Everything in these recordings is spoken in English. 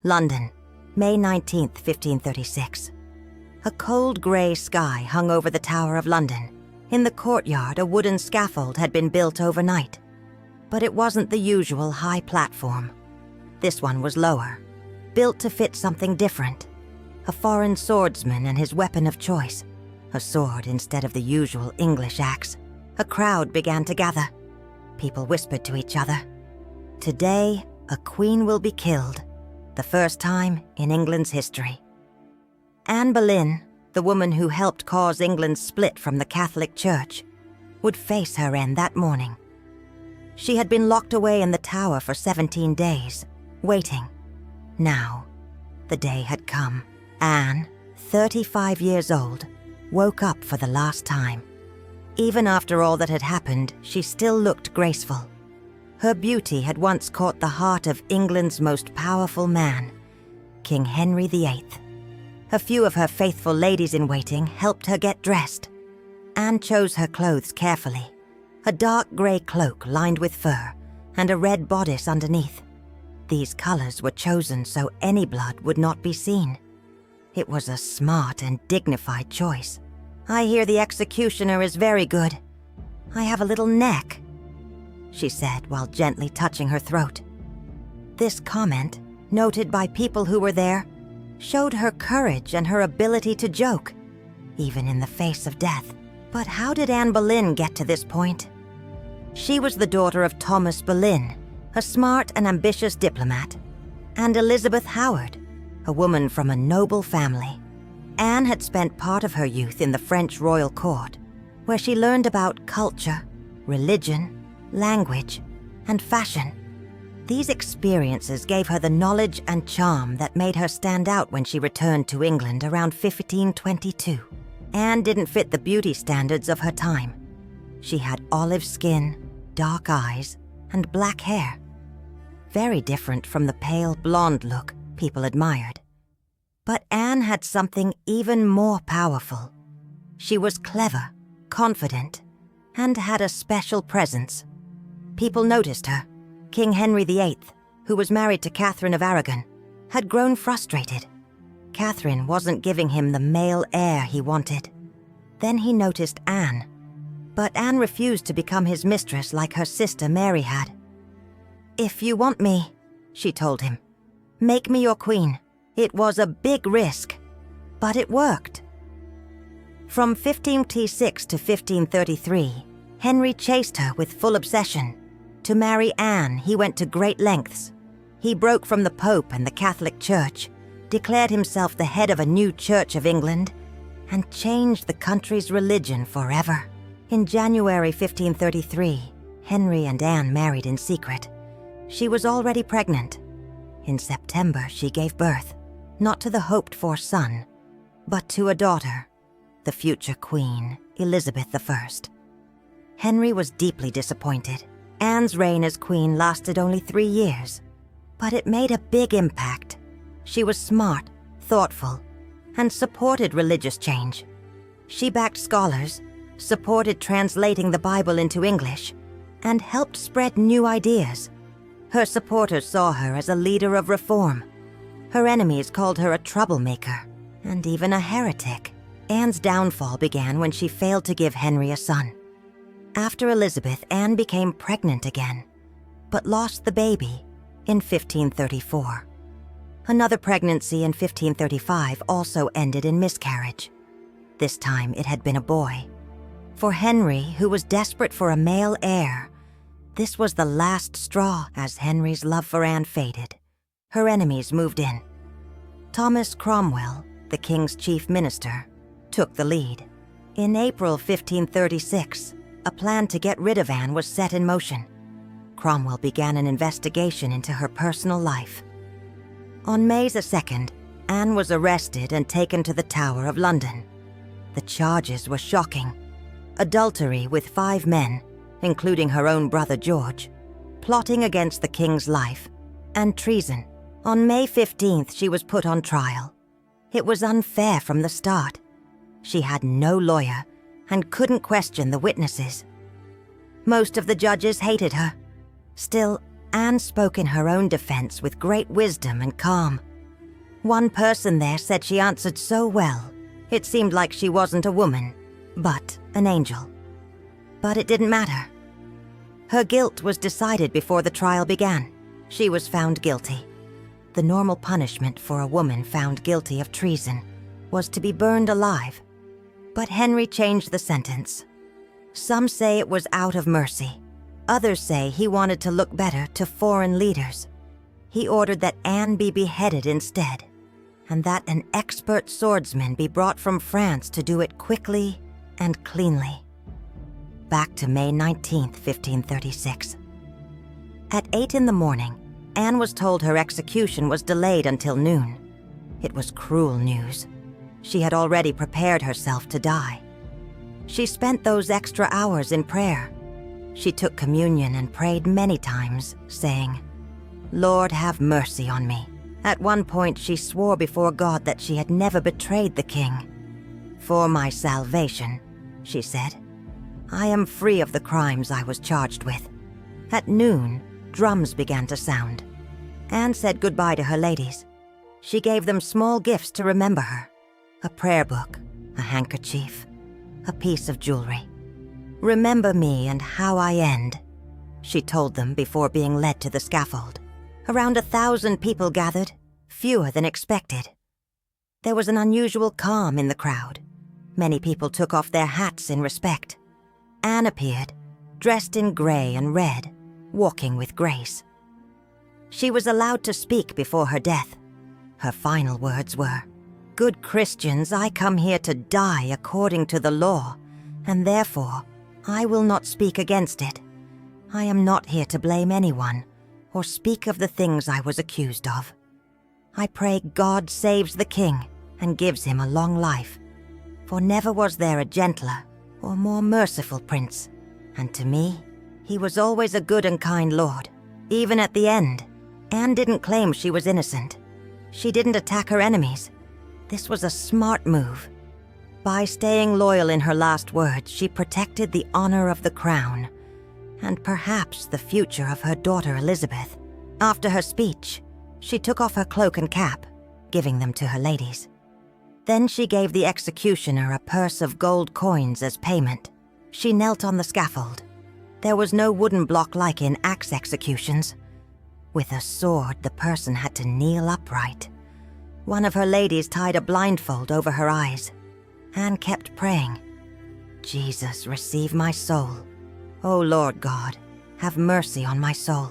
London, May 19, 1536. A cold grey sky hung over the Tower of London. In the courtyard, a wooden scaffold had been built overnight. But it wasn't the usual high platform. This one was lower, built to fit something different. A foreign swordsman and his weapon of choice. A sword instead of the usual English axe. A crowd began to gather. People whispered to each other. Today, a queen will be killed. The first time in England's history. Anne Boleyn, the woman who helped cause England's split from the Catholic Church, would face her end that morning. She had been locked away in the tower for 17 days, waiting. Now, the day had come. Anne, 35 years old, woke up for the last time. Even after all that had happened, she still looked graceful. Her beauty had once caught the heart of England's most powerful man, King Henry VIII. A few of her faithful ladies-in-waiting helped her get dressed. Anne chose her clothes carefully. A dark grey cloak lined with fur, and a red bodice underneath. These colors were chosen so any blood would not be seen. It was a smart and dignified choice. I hear the executioner is very good. I have a little neck, she said while gently touching her throat. This comment, noted by people who were there, showed her courage and her ability to joke, even in the face of death. But how did Anne Boleyn get to this point? She was the daughter of Thomas Boleyn, a smart and ambitious diplomat, and Elizabeth Howard, a woman from a noble family. Anne had spent part of her youth in the French royal court, where she learned about culture, religion, language, and fashion. These experiences gave her the knowledge and charm that made her stand out when she returned to England around 1522. Anne didn't fit the beauty standards of her time. She had olive skin, dark eyes, and black hair. Very different from the pale blonde look people admired. But Anne had something even more powerful. She was clever, confident, and had a special presence. People noticed her. King Henry VIII, who was married to Catherine of Aragon, had grown frustrated. Catherine wasn't giving him the male heir he wanted. Then he noticed Anne. But Anne refused to become his mistress like her sister Mary had. "If you want me," she told him, "make me your queen." It was a big risk, but it worked. From 1526 to 1533, Henry chased her with full obsession. To marry Anne, he went to great lengths. He broke from the Pope and the Catholic Church, declared himself the head of a new Church of England, and changed the country's religion forever. In January 1533, Henry and Anne married in secret. She was already pregnant. In September, she gave birth, not to the hoped-for son, but to a daughter, the future Queen, Elizabeth I. Henry was deeply disappointed. Anne's reign as queen lasted only 3 years, but it made a big impact. She was smart, thoughtful, and supported religious change. She backed scholars, supported translating the Bible into English, and helped spread new ideas. Her supporters saw her as a leader of reform. Her enemies called her a troublemaker, and even a heretic. Anne's downfall began when she failed to give Henry a son. After Elizabeth, Anne became pregnant again, but lost the baby in 1534. Another pregnancy in 1535 also ended in miscarriage. This time it had been a boy. For Henry, who was desperate for a male heir, this was the last straw as Henry's love for Anne faded. Her enemies moved in. Thomas Cromwell, the king's chief minister, took the lead. In April 1536, a plan to get rid of Anne was set in motion. Cromwell began an investigation into her personal life. On May 2nd, Anne was arrested and taken to the Tower of London. The charges were shocking. Adultery with 5 men, including her own brother George, plotting against the king's life, and treason. On May 15th, she was put on trial. It was unfair from the start. She had no lawyer and couldn't question the witnesses. Most of the judges hated her. Still, Anne spoke in her own defense with great wisdom and calm. One person there said she answered so well, it seemed like she wasn't a woman, but an angel. But it didn't matter. Her guilt was decided before the trial began. She was found guilty. The normal punishment for a woman found guilty of treason was to be burned alive. But Henry changed the sentence. Some say it was out of mercy. Others say he wanted to look better to foreign leaders. He ordered that Anne be beheaded instead, and that an expert swordsman be brought from France to do it quickly and cleanly. Back to May 19th, 1536. At 8 in the morning, Anne was told her execution was delayed until noon. It was cruel news. She had already prepared herself to die. She spent those extra hours in prayer. She took communion and prayed many times, saying, "Lord, have mercy on me." At one point, she swore before God that she had never betrayed the king. "For my salvation," she said, "I am free of the crimes I was charged with." At noon, drums began to sound. Anne said goodbye to her ladies. She gave them small gifts to remember her: a prayer book, a handkerchief, a piece of jewelry. "Remember me and how I end," she told them before being led to the scaffold. Around 1,000 people gathered, fewer than expected. There was an unusual calm in the crowd. Many people took off their hats in respect. Anne appeared, dressed in gray and red, walking with grace. She was allowed to speak before her death. Her final words were, "Good Christians, I come here to die according to the law, and therefore I will not speak against it. I am not here to blame anyone or speak of the things I was accused of. I pray God saves the king and gives him a long life, for never was there a gentler or more merciful prince, and to me, he was always a good and kind lord. Even at the end, Anne didn't claim she was innocent. She didn't attack her enemies. This was a smart move. By staying loyal in her last words, she protected the honor of the crown, and perhaps the future of her daughter Elizabeth. After her speech, she took off her cloak and cap, giving them to her ladies. Then she gave the executioner a purse of gold coins as payment. She knelt on the scaffold. There was no wooden block like in axe executions. With a sword, the person had to kneel upright. One of her ladies tied a blindfold over her eyes. Anne kept praying, "Jesus, receive my soul. O Lord God, have mercy on my soul."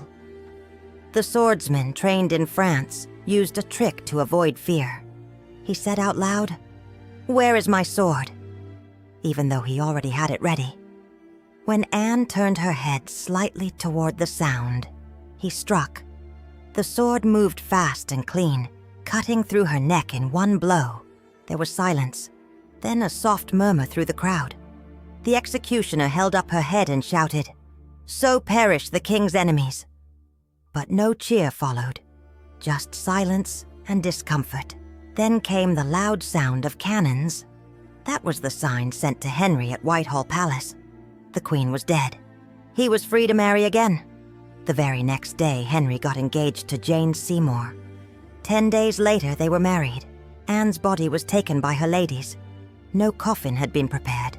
The swordsman trained in France used a trick to avoid fear. He said out loud, "Where is my sword?" even though he already had it ready. When Anne turned her head slightly toward the sound, he struck. The sword moved fast and clean, cutting through her neck in one blow. There was silence, then a soft murmur through the crowd. The executioner held up her head and shouted, "So perish the king's enemies." But no cheer followed, just silence and discomfort. Then came the loud sound of cannons. That was the sign sent to Henry at Whitehall Palace. The Queen was dead. He was free to marry again. The very next day, Henry got engaged to Jane Seymour. 10 days later, they were married. Anne's body was taken by her ladies. No coffin had been prepared.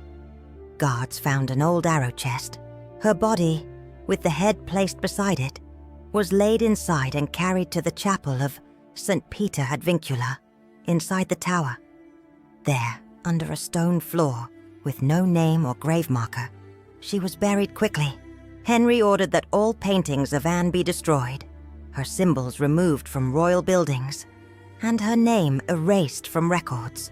Guards found an old arrow chest. Her body, with the head placed beside it, was laid inside and carried to the chapel of St. Peter ad Vincula, inside the tower. There, under a stone floor, with no name or grave marker, she was buried quickly. Henry ordered that all paintings of Anne be destroyed, her symbols removed from royal buildings, and her name erased from records.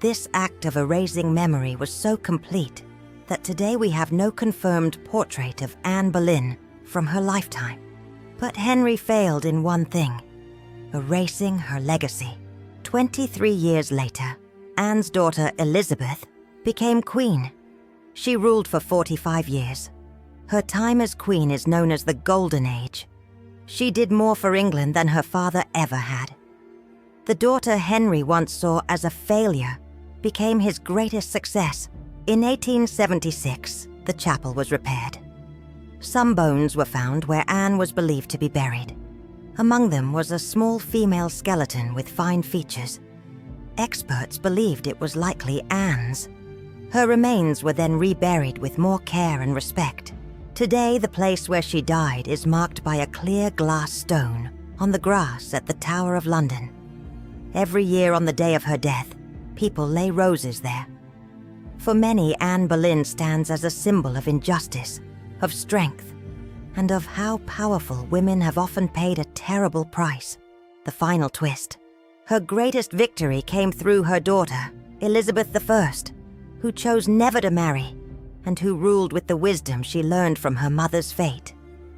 This act of erasing memory was so complete that today we have no confirmed portrait of Anne Boleyn from her lifetime. But Henry failed in one thing: erasing her legacy. 23 years later, Anne's daughter Elizabeth became queen. She ruled for 45 years. Her time as queen is known as the Golden Age. She did more for England than her father ever had. The daughter Henry once saw as a failure became his greatest success. In 1876, the chapel was repaired. Some bones were found where Anne was believed to be buried. Among them was a small female skeleton with fine features. Experts believed it was likely Anne's. Her remains were then reburied with more care and respect. Today, the place where she died is marked by a clear glass stone on the grass at the Tower of London. Every year on the day of her death, people lay roses there. For many, Anne Boleyn stands as a symbol of injustice, of strength, and of how powerful women have often paid a terrible price. The final twist. Her greatest victory came through her daughter, Elizabeth I, who chose never to marry and who ruled with the wisdom she learned from her mother's fate.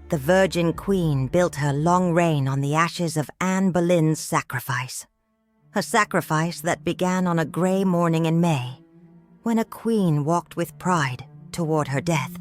The Virgin Queen built her long reign on the ashes of Anne Boleyn's sacrifice. A sacrifice that began on a grey morning in May, when a queen walked with pride toward her death.